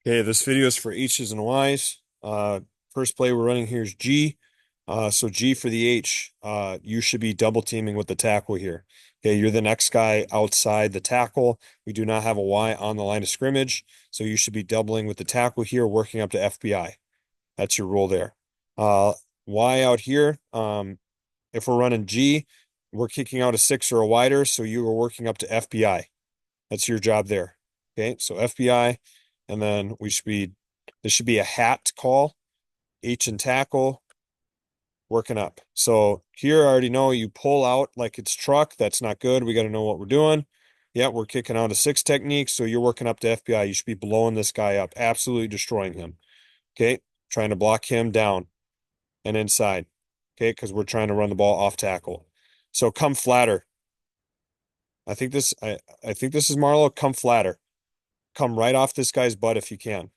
Okay, this video is for H's and Y's. First play we're running here is G. So G for the H. You should be double teaming with the tackle here. Okay, you're the next guy outside the tackle. We do not have a Y on the line of scrimmage, so you should be doubling with the tackle here, working up to FBI. That's your rule there. Uh, Y out here. If we're running G, we're kicking out a six or a wider, so you are working up to FBI. That's your job there. Okay, so FBI, and then this should be a hat call, H and tackle, working up. So here I already know you pull out like it's truck. That's not good. We got to know what we're doing. Yeah, we're kicking out a six technique. So you're working up to FBI. You should be blowing this guy up, absolutely destroying him. Okay, trying to block him down and inside. Okay, because we're trying to run the ball off tackle. So come flatter. I think this is Marlowe. Come flatter. Come right off this guy's butt if you can.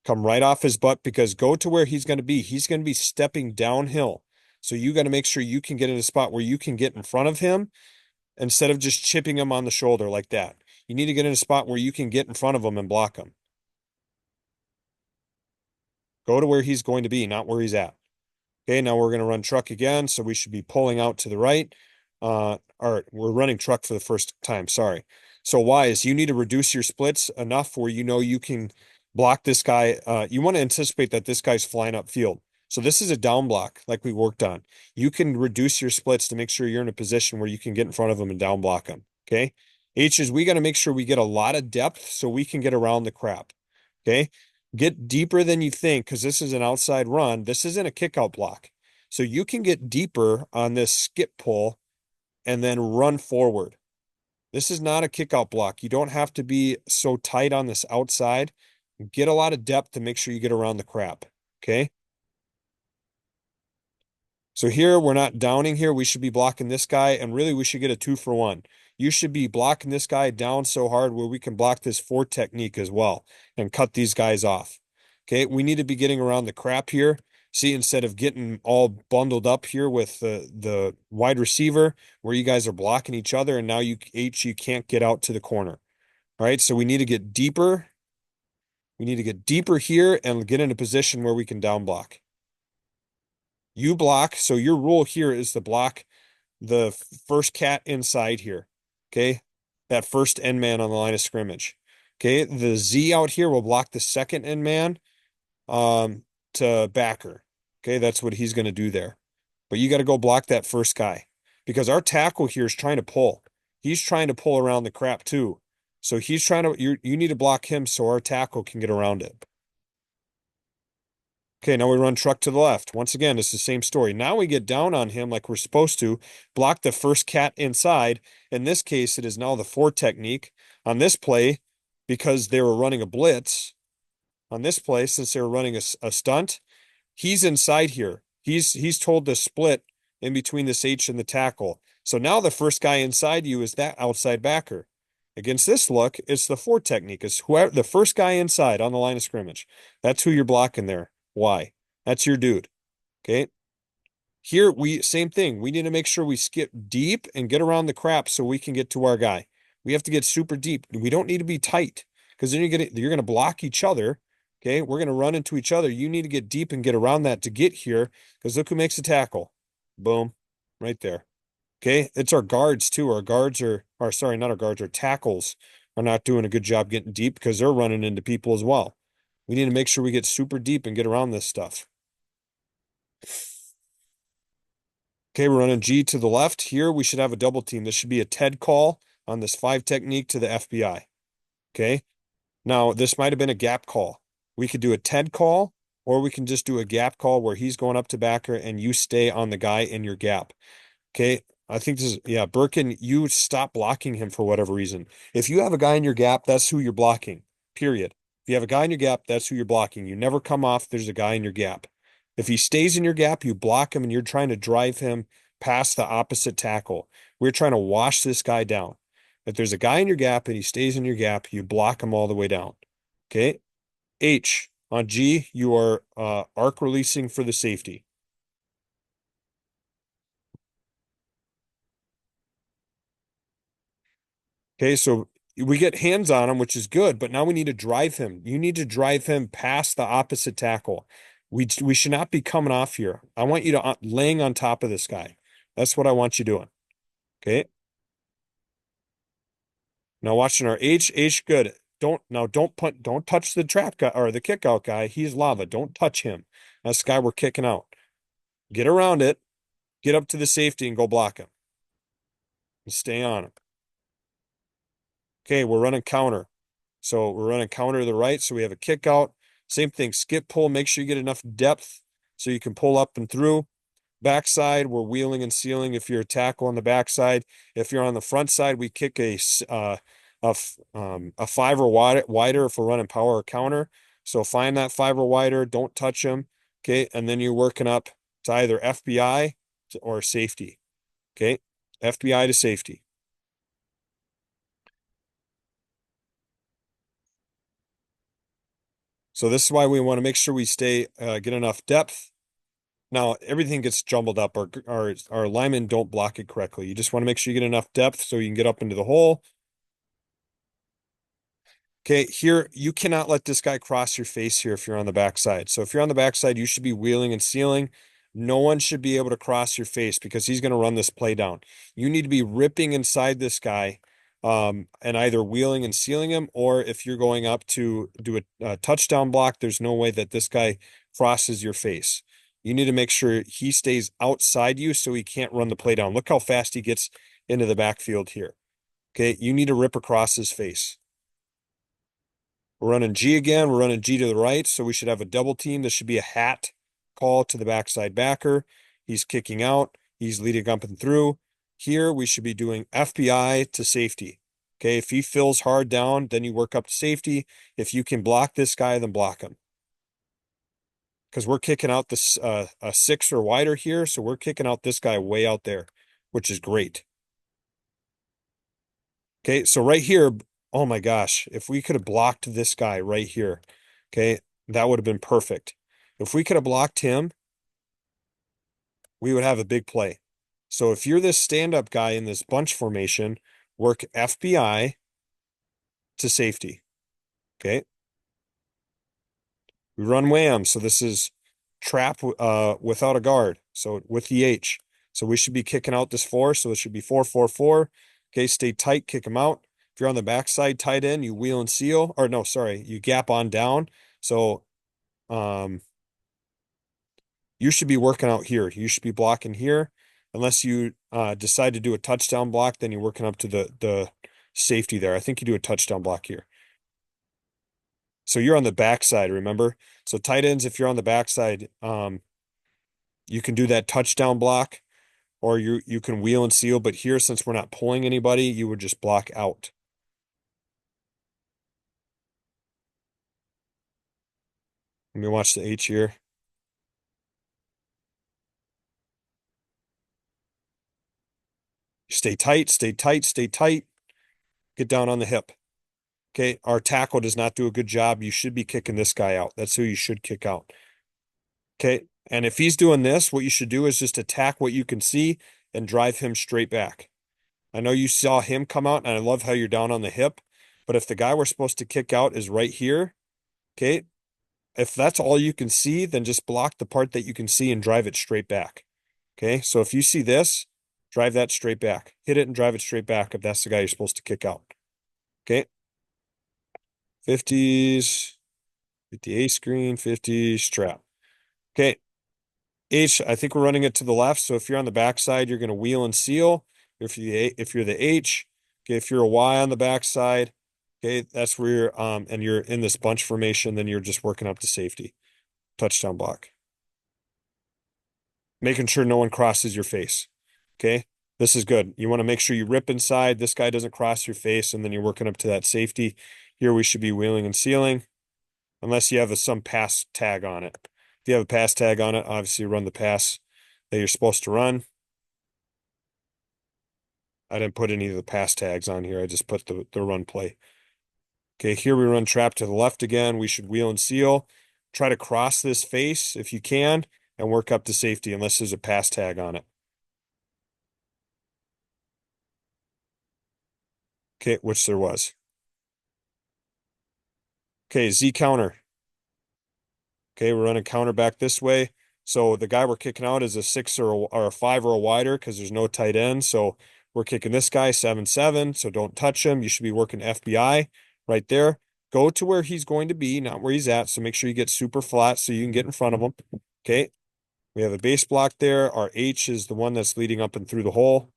Come right off his butt because go to where he's going to be. He's going to be stepping downhill. So you got to make sure you can get in a spot where you can get in front of him instead of just chipping him on the shoulder like that. You need to get in a spot where you can get in front of him and block him. Go to where he's going to be, not where he's at. Okay, now we're going to run truck again. So we should be pulling out to the right. Or we're running truck for the first time. Sorry. So why is you need to reduce your splits enough where you know you can block this guy. You want to anticipate that this guy's flying upfield. So this is a down block like we worked on. You can reduce your splits to make sure you're in a position where you can get in front of him and down block him. Okay. H is we got to make sure we get a lot of depth so we can get around the crap. Okay. Get deeper than you think because this is an outside run. This isn't a kick out block. So you can get deeper on this skip pull and then run forward. This is not a kick out block. You don't have to be so tight on this outside. Get a lot of depth to make sure you get around the crap. Okay. So here we're not downing here. We should be blocking this guy, and really we should get a 2-for-1. You should be blocking this guy down so hard where we can block this 4 technique as well and cut these guys off. Okay, we need to be getting around the crap here. See, instead of getting all bundled up here with the wide receiver where you guys are blocking each other, and now you can't get out to the corner. All right, so we need to get deeper. We need to get deeper here and get in a position where we can down block. You block, so your rule here is to block the first cat inside here. Okay. That first end man on the line of scrimmage. Okay. The Z out here will block the second end man to backer. Okay. That's what he's going to do there. But you got to go block that first guy because our tackle here is trying to pull. He's trying to pull around the crap too. So he's trying to, you need to block him so our tackle can get around it. Okay, now we run truck to the left. Once again, it's the same story. Now we get down on him like we're supposed to, block the first cat inside. In this case, it is now the 4 technique. On this play, because they were running a blitz, on this play, since they were running a stunt, he's inside here. He's told to split in between this H and the tackle. So now the first guy inside you is that outside backer. Against this look, it's the 4 technique. It's whoever the first guy inside on the line of scrimmage. That's who you're blocking there. Why? That's your dude. Okay. Here we same thing. We need to make sure we skip deep and get around the crap so we can get to our guy. We have to get super deep. We don't need to be tight because then you're gonna block each other. Okay, we're gonna run into each other. You need to get deep and get around that to get here because look who makes a tackle. Boom, right there. Okay, it's our guards too. Our guards are sorry, not our guards, our tackles are not doing a good job getting deep because they're running into people as well. We need to make sure we get super deep and get around this stuff. Okay, we're running G to the left. Here we should have a double team. This should be a TED call on this 5 technique to the FBI. Okay. Now, this might have been a gap call. We could do a TED call, or we can just do a gap call where he's going up to backer and you stay on the guy in your gap. Okay. I think this is, yeah, Birkin, you stop blocking him for whatever reason. If you have a guy in your gap, that's who you're blocking, period. If you have a guy in your gap, that's who you're blocking. You never come off, there's a guy in your gap. If he stays in your gap, you block him and you're trying to drive him past the opposite tackle. We're trying to wash this guy down. If there's a guy in your gap and he stays in your gap, you block him all the way down. Okay. H on G, you are arc releasing for the safety. Okay, so we get hands on him, which is good, but now we need to drive him. You need to drive him past the opposite tackle. We should not be coming off here. I want you to laying on top of this guy. That's what I want you doing. Okay. Now watching our H good. Don't touch the trap guy or the kick out guy. He's lava. Don't touch him. That's the guy we're kicking out. Get around it, get up to the safety and go block him. And stay on him. Okay, we're running counter. So we're running counter to the right. So we have a kick out. Same thing, skip pull. Make sure you get enough depth so you can pull up and through. Backside, we're wheeling and sealing if you're a tackle on the backside. If you're on the front side, we kick a five or wider if we're running power or counter. So find that five or wider, don't touch them. Okay, and then you're working up to either FBI or safety. Okay, FBI to safety. So this is why we want to make sure we get enough depth. Now everything gets jumbled up. Our linemen don't block it correctly. You just want to make sure you get enough depth so you can get up into the hole. Okay, here you cannot let this guy cross your face here if you're on the backside. So if you're on the backside, you should be wheeling and sealing. No one should be able to cross your face because he's going to run this play down. You need to be ripping inside this guy, and either wheeling and sealing him, or if you're going up to do a touchdown block, there's no way that this guy crosses your face. You need to make sure he stays outside you so he can't run the play down. Look how fast he gets into the backfield here. Okay, you need to rip across his face. We're running G again. We're running G to the right. So we should have a double team. This should be a hat call to the backside backer. He's kicking out. He's leading up and through. Here we should be doing FBI to safety. Okay, if he fills hard down, then you work up to safety. If you can block this guy, then block him. Because we're kicking out this a six or wider here. So we're kicking out this guy way out there, which is great. Okay, so right here, oh my gosh, if we could have blocked this guy right here, okay, that would have been perfect. If we could have blocked him, we would have a big play. So if you're this stand-up guy in this bunch formation, work FBI to safety. Okay. We run wham. So this is trap without a guard. So with the H. So we should be kicking out this four. So it should be 4-4-4. Okay, stay tight, kick him out. If you're on the backside tight end, you wheel and seal. Or no, sorry, you gap on down. So you should be working out here. You should be blocking here. Unless you decide to do a touchdown block, then you're working up to the safety there. I think you do a touchdown block here. So you're on the backside, remember? So tight ends, if you're on the backside, you can do that touchdown block, or you can wheel and seal. But here, since we're not pulling anybody, you would just block out. Let me watch the H here. Stay tight, stay tight, stay tight. Get down on the hip. Okay, our tackle does not do a good job. You should be kicking this guy out. That's who you should kick out. Okay, and if he's doing this, what you should do is just attack what you can see and drive him straight back. I know you saw him come out, and I love how you're down on the hip, but if the guy we're supposed to kick out is right here, okay, if that's all you can see, then just block the part that you can see and drive it straight back. Okay, so if you see this, drive that straight back. Hit it and drive it straight back if that's the guy you're supposed to kick out. Okay, 50s, 50A screen, 50s trap. Okay, H, I think we're running it to the left. So if you're on the backside, you're going to wheel and seal. If you're the H, okay, if you're a Y on the backside, okay, that's where you're and you're in this bunch formation, then you're just working up to safety. Touchdown block. Making sure no one crosses your face. Okay. This is good. You want to make sure you rip inside. This guy doesn't cross your face, and then you're working up to that safety. Here we should be wheeling and sealing, unless you have some pass tag on it. If you have a pass tag on it, obviously run the pass that you're supposed to run. I didn't put any of the pass tags on here. I just put the run play. Okay, here we run trap to the left again. We should wheel and seal. Try to cross this face if you can and work up to safety unless there's a pass tag on it. Okay, which there was. Okay, Z counter. Okay, we're running counter back this way. So the guy we're kicking out is a six or a five or a wider because there's no tight end. So we're kicking this guy 7-7. So don't touch him. You should be working FBI right there. Go to where he's going to be, not where he's at. So make sure you get super flat so you can get in front of him. Okay. We have a base block there. Our H is the one that's leading up and through the hole.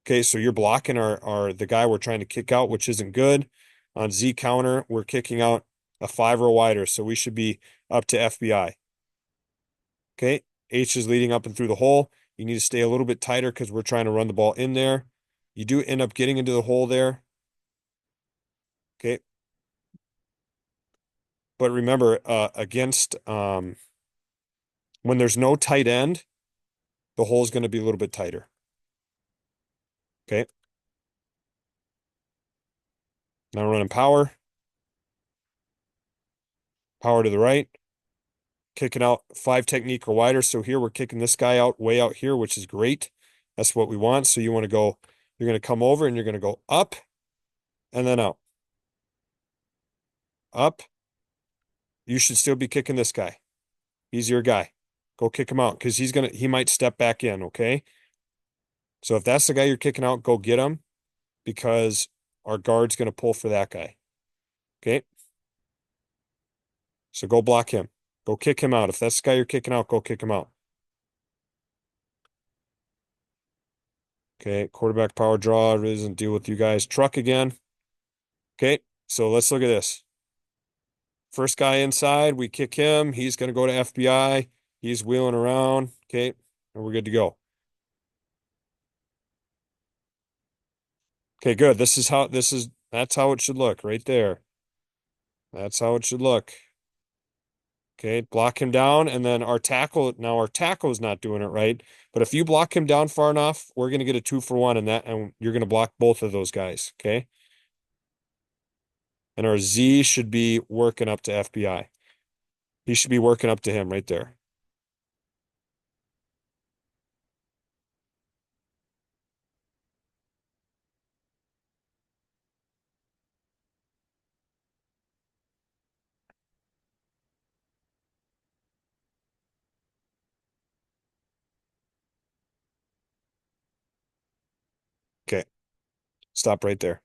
Okay, so you're blocking our the guy we're trying to kick out, which isn't good. On Z counter, we're kicking out a five or wider, so we should be up to FBI. Okay, H is leading up and through the hole. You need to stay a little bit tighter because we're trying to run the ball in there. You do end up getting into the hole there. Okay, but remember, against when there's no tight end, the hole is going to be a little bit tighter. Okay, now we're running power, power to the right. Kicking out five technique or wider. So here we're kicking this guy out way out here, which is great. That's what we want. So you want to go, you're going to come over and you're going to go up and then out. Up. You should still be kicking this guy. He's your guy. Go kick him out because he might step back in. Okay. So if that's the guy you're kicking out, go get him because our guard's going to pull for that guy. Okay. So go block him. Go kick him out. If that's the guy you're kicking out, go kick him out. Okay. Quarterback power draw doesn't deal with you guys. Truck again. Okay. So let's look at this. First guy inside, we kick him. He's going to go to FBI. He's wheeling around. Okay. And we're good to go. Okay, good. That's how it should look right there. That's how it should look. Okay. Block him down. And then now our tackle is not doing it right. But if you block him down far enough, we're going to get a 2-for-1 and you're going to block both of those guys. Okay. And our Z should be working up to FBI. He should be working up to him right there. Okay. Stop right there.